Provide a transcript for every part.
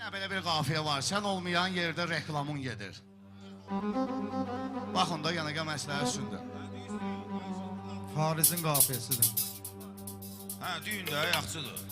Belə bir qafiyə var. Sən olmayan yerdə reklamın gedir. Baxın da yanıqa məsləhət üstündə. Farizin qafiyəsidir. Hə, düyündə yaxşıdır.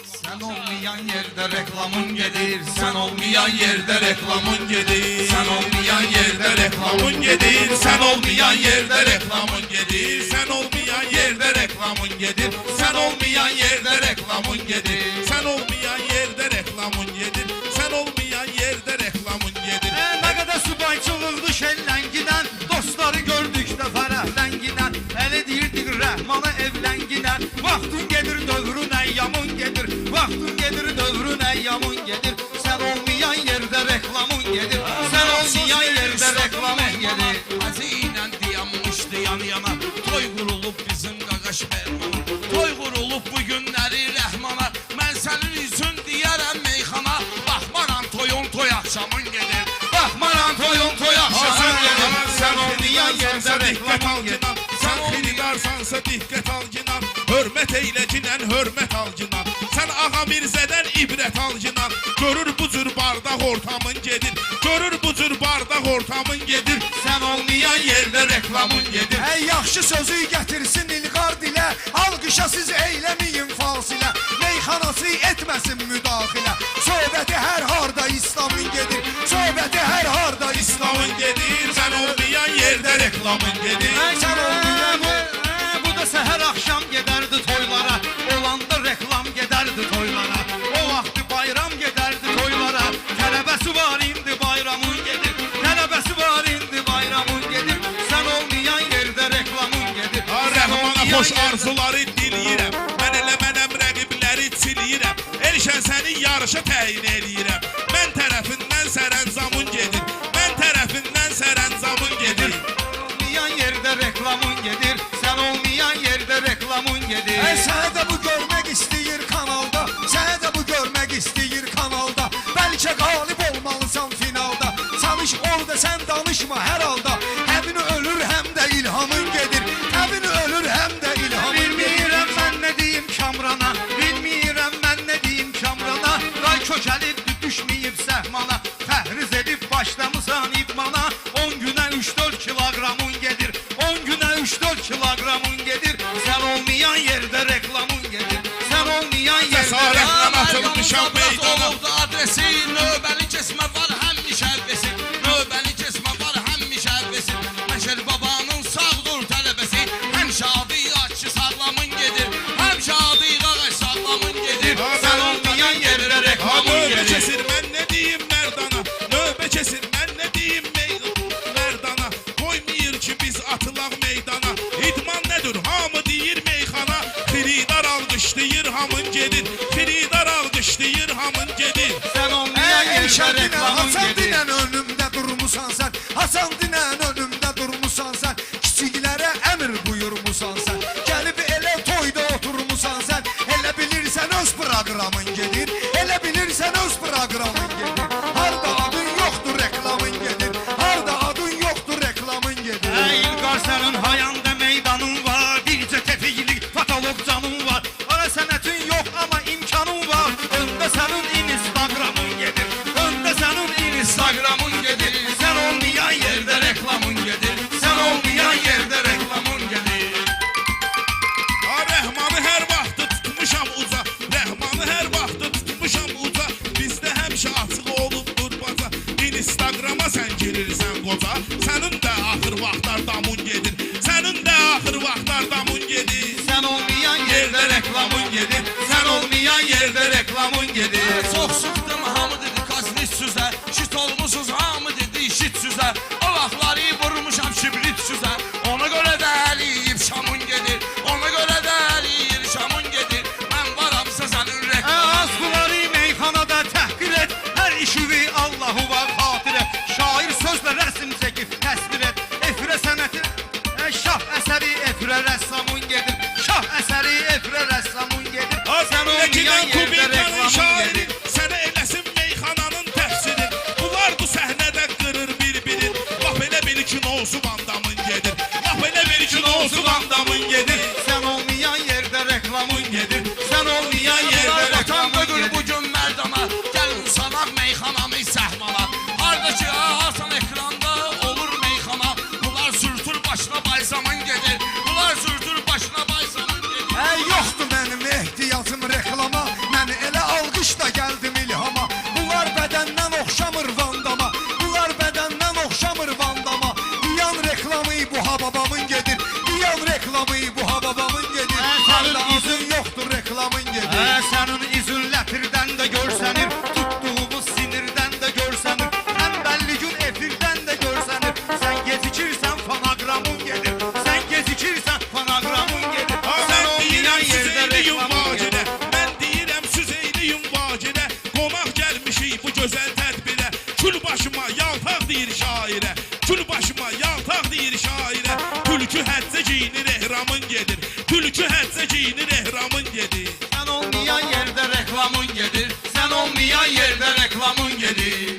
Sən olmayan yerdə reklamın gedir. Sən olmayan yerdə reklamın gedir. Sən olmayan yerdə reklamın gedir. Sən olmayan yerdə reklamın gedir. Sən olmayan yerdə reklamın gedir. Sən olmayan yerdə reklamın gedir. Sən olmayan yerdə reklamın gedir. Sən olmayan yerdə reklamın gedir. Nə qədər subayçılıqdı şəllənginən, dostları gördükdə fərəhlənginən, əli deyirdik rəhmana evlənginən, vaxtın gedir dövrün əyyamın gedir, vaxtın gedir dövrün əyyamın gedir, sən olmayan yerdə reklamın gedir, sən olmayan yerdə reklamın gedir. Azı ilə dayanmışdı yan yana, toy qurulub bizim qaqaş Bərmana, toy qurulub bu günləri rəhmana, mən sənin üçün deyərəm meyxana, baxmaram toyun toy axşamın gedir, baxmaram toyun toy axşamın gedir, sən olmayan yerdə reklamın gedir, sən xiridarsansa diqqət al ginan, hörmət eylə ginən, hörmət al ginan, sən Ağa Mirzədən ibrət al ginan, görür bu cür bardaq ortamın gedir, görür bu cür bardaq ortamın gedir, sən olmayan yerdə reklamın gedir. Ey yaxşı sözü gətirsin İlqar dilə, alqışa siz eyləməyin fasilə, meyxanası etməsin müdaxilə, söhbəti hər harda İslamın gedir, söhbəti hər harda İslamın gedir, sən olmayan yerdə reklamın gedir. Sən olmayan bu da səhər axşam gedərdi toylara, olanda reklam gedərdi toylara, o vaxtı bayram gedərdi toylara, tələbəsi var indi bayramın gedir, tələbəsi var indi bayramın gedir, sən olmayan yerdə reklamın gedir. Rəhmana xoş arzuları diləyirəm, mən elə mənəm rəqibləri çiləyirəm, erişən səni yarışa təyin eləyirəm, mən tərəfindən sərəncamın gedir, mən tərəfindən sərəncamın gedir. Olmayan yerdə reklamın gedir, sən olmayan yerdə reklamın gedir. Sənə də bu görmək istəyir kanalda, sənə də bu görmək istəyir kanalda, bəlkə qalib olmalısan finalda, çalış orada sən danışma hər halda, həmin ölür həm də ilhamın gedir, həmin ölür həm də ilhamın gedir. Bilmirəm mən nə deyim Kamrana, bilmirəm mən nə deyim Kamrana, qay kökəlib düşməyib səhmana, təhriz edib başlamısan idmana, 10 günə 3-4 kilogramın gedir, 10 günə 3-4 kilogramın gedir, sən olmayan yerdə reklamın gedir, sən olmayan yerdə Cəsarətlə atılmışam meydana, adresi, növbəli kesmə var həm müşəbbesi, növbəli kesmə var həm müşəbbesi, Məşəl babanın sağdur tələbəsi, həm şadı açı sağlamın gedir, həm şadı ağaç sağlamın gedir, sən olmayan yerdə reklamın növbə gedir. kesir mən nə deyim Mərdana, növbə kesir mən nə deyim Mərdana, qoymayır ki biz atılaq meydana, idman nədir hamı deyir meyxana, xiridar alqışlayır hamın gedir, xiridar alqışlayır hamın gedir. Sən olmayan yerdə reklamın gedir. Hasan dinən önümdə durmusan sən, Hasan dinən önümdə durmusan sən, kiçiklərə əmr buyurmusan sən, gəlib elə toyda oturmusan sən, elə bilirsən öz proqramın gedir, elə bilirsən öz proqramın gedir. Harda adın yoxdur reklamın gedir, harda adın yoxdur reklamın gedir. İlqar sənin hayanda meydanın var, bircə təfiklik patolog canın var, ara sənətin yox amma imkanın var, öndə sənin Instagramın gedir, öndə sənin Instagramın gedir, sən olmayan yerdə reklamın gedir, sən olmayan yerdə reklamın gedir. Rəhmanı hər vaxtı tutmuşam uca, Rəhmanı hər vaxtı tutmuşam uca, bizdə həmişə açıq olubdur baca, Instagrama sən girirsən qoca, sənin də axır vaxtlar damun gedir, sənin də axır vaxtlar damun gedir. Sən olmayan yerdə reklamın gedir, sən olmayan yerdə reklamın gedir. Çox sıxdım hamı dedi kaznis süzə, şit olmuşuz hamı dedi şit süzə, o vaxtları vurmuşam şibrit süzə, ona görə də əliyib şamın gedir, ona görə də əliyib şamın gedir, mən varamsa sənin reklamın. Azqıları meyxanada təhqir et, hər işivi Allahu var xatir et, şair sözlə rəsm çəkib təsvir et, efirə sən ha babamın gedir. Diyan reklamı bu ha babamın gedir. Harda adın yoktur reklamın gedir. Sənin izin lətirdən də görsənir, tutduğumuz sinirdən də görsənir, tənbəlli gün efirdən də görsənir. Sən gecikirsən fonogramın gedir, sən gecikirsən fonogramın gedir. Sən olmayan yerdə reklamın. Mən deyirəm Süzeyliyim vacidə. Qonaq gəlmişik bu gözəl tədbirə. Kül başıma yaltaq deyir şairə. Kül başıma yaltaq deyir şairə. Tülkü həccə giyinir ehramın gedir. Tülkü həccə giyinir ehramın gedir. Sən olmayan yerdə reklamın gedir, sən olmayan yerdə reklamın gedir.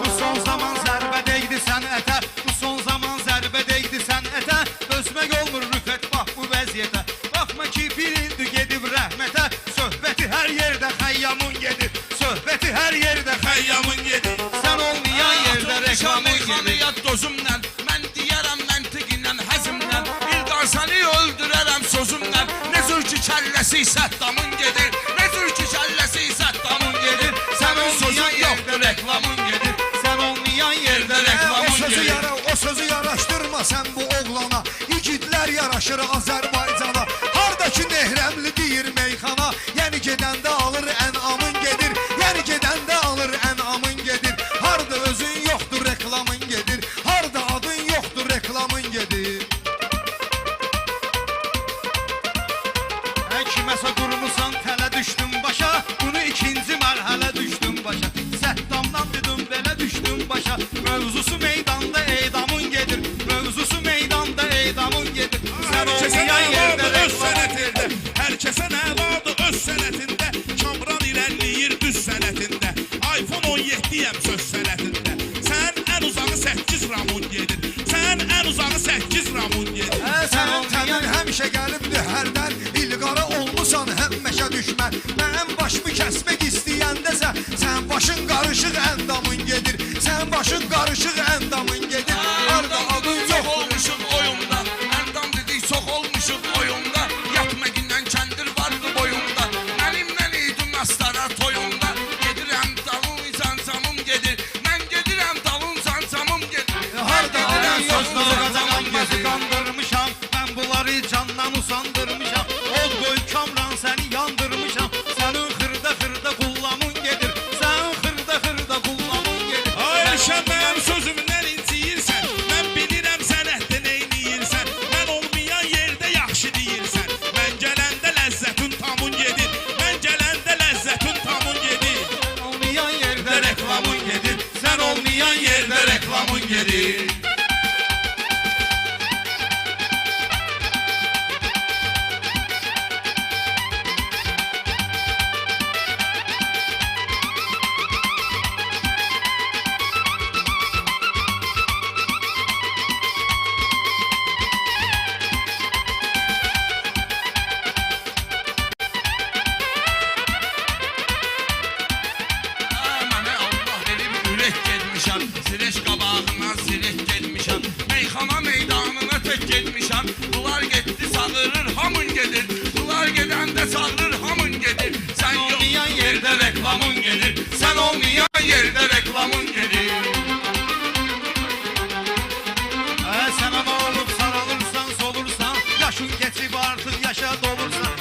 Bu son zaman zərbə dəydi sənətə, bu son zaman zərbə dəydi sənətə. Dözmək olmur Rüfət bax bu vəziyyətə. Baxma ki bir ildir gedib rəhmətə. Söhbəti hər yerdə xəyyamın gedir, söhbəti hər yerdə xəyyamın gedir. Sən olmayan yerdə reklamın gedir. Yad dozumla, mən deyərəm məntiqinlə, həzimlə. İlqar səni öldürərəm sözümlə. Ne zür ki kəlləsi səttamın gedir, ne zür ki kəlləsi səttamın gedir. Sənin sözün yoxdur, reklamın gedir. Sən olmayan yerdə O reklamın sözü, gedir. o sözü yaraşdırma sen bu oğlana. İgidlər yaraşır Azərbaycana. Hardakı nehrəmli deyir meyxana. Yəni gedəndə alır ənamın gedir. Yəni gedəndə alır ənamın gedir. Harda özün yoxdur reklamın gedir. Harda adın yoxdur reklamın gedir. Kiməsə qurmusan tələ düşdüm başa. Bunu ikinci mərhələ düşdüm başa. Səttamdan dedim belə düşdüm başa. Mövzusu meydanda eydamın gedir, mövzusu meydanda eydamın gedir. Sən olmayan yerdə öz reklamın sənətində. Hər kəsə nə vardı öz sənətində. Kamran irəliləyir düz sənətində. iPhone 17-yəm söz sənətində. Sən ən uzağı 8 ramon gedir. Sən ən uzağı 8 ramon gedir. Sənin təmin həmişə gəlibdir hərdən. İlqara olmusan həmməşə düşmən. Mənim başımı kəsmək istəyəndəsə sən başın qarışıq əndamın gedir. Sən başın qarışıq əndamın gedir. Harda adın Çox yoxdur. olmuşuq oyunda, əndam dedik çox olmuşuq oyunda. Yatməgindən kəndir vardı boyumda. Mənimlə idim astara toyunda. Gedirəm dalın zancamım gedir. Mən gedirəm dalın zancamım gedir. Harda adın yoxdur Sözləri reklamın qazanmazı gedir. qandırmışam. Mən bunları candan usandırmışam. Od qoyub kamran səni yandırmışam. Sənin xırda qullamın gedir, sənin xırda qullamın gedir. Ay sən mənim sözümdən inciyirsən. Mən bilirəm sənətdə neyniyirsən. Mən olmayan yerdə yaxşı deyirsən. Mən gələndə ləzzətin tamın gedir. Mən gələndə ləzzətin tamın gedir. Olmayan yerdə reklamın gedir, sən olmayan yerdə reklamın gedir. Mənə Allah verib ürək getmişəm. Sireç qabağına sireç getmişəm. Meyxana meydanına tək getmişəm. Bunlar getdi sağırır hamın gedir. Bunlar gedəndə çağırır hamın gedir. Sən olmayan yerdə reklamın gedir. Sən olmayan yerdə reklamın gedir. Sənə olub saralırsan, solursan, yaşın keçib artıq yaşa dolursan,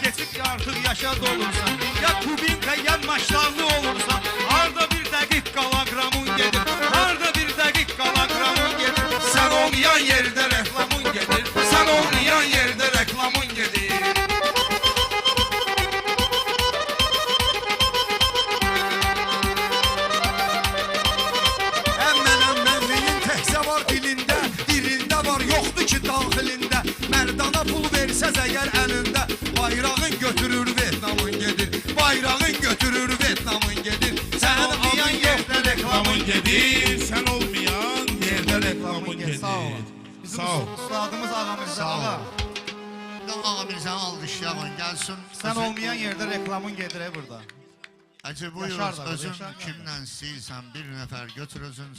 keçib artıq yaşa dolursan, ya kubinka ya maşlarlı olursan, harda bir dəqiq qalagramın gedir, harda bir dəqiq qalagramın gedir. Sən olmayan yerdə reklamın gedir. Sən olmayan yerdə reklamın gedir. Əmmənliyin təhsə var dilində. Dilində var yoxdur ki daxilində. Mərdana pul versəz əgər əlində. Bayrağın götürür Vietnamın gedir. Bayrağın götürür Vietnamın gedir. Sən olmayan yerdə reklamın Gedir. Sən olmayan yerdə reklamın gedir. Sağ ol. Sağ ol. Ustadımız Ağamırza ağa. Ağamızı alqışlayın, gəlsin. Sən olmayan yerdə reklamın gedir burada. Acı buyur, Yaşar da, özün Yaşar da. kimlə istəyirsən bir nəfər götür özün.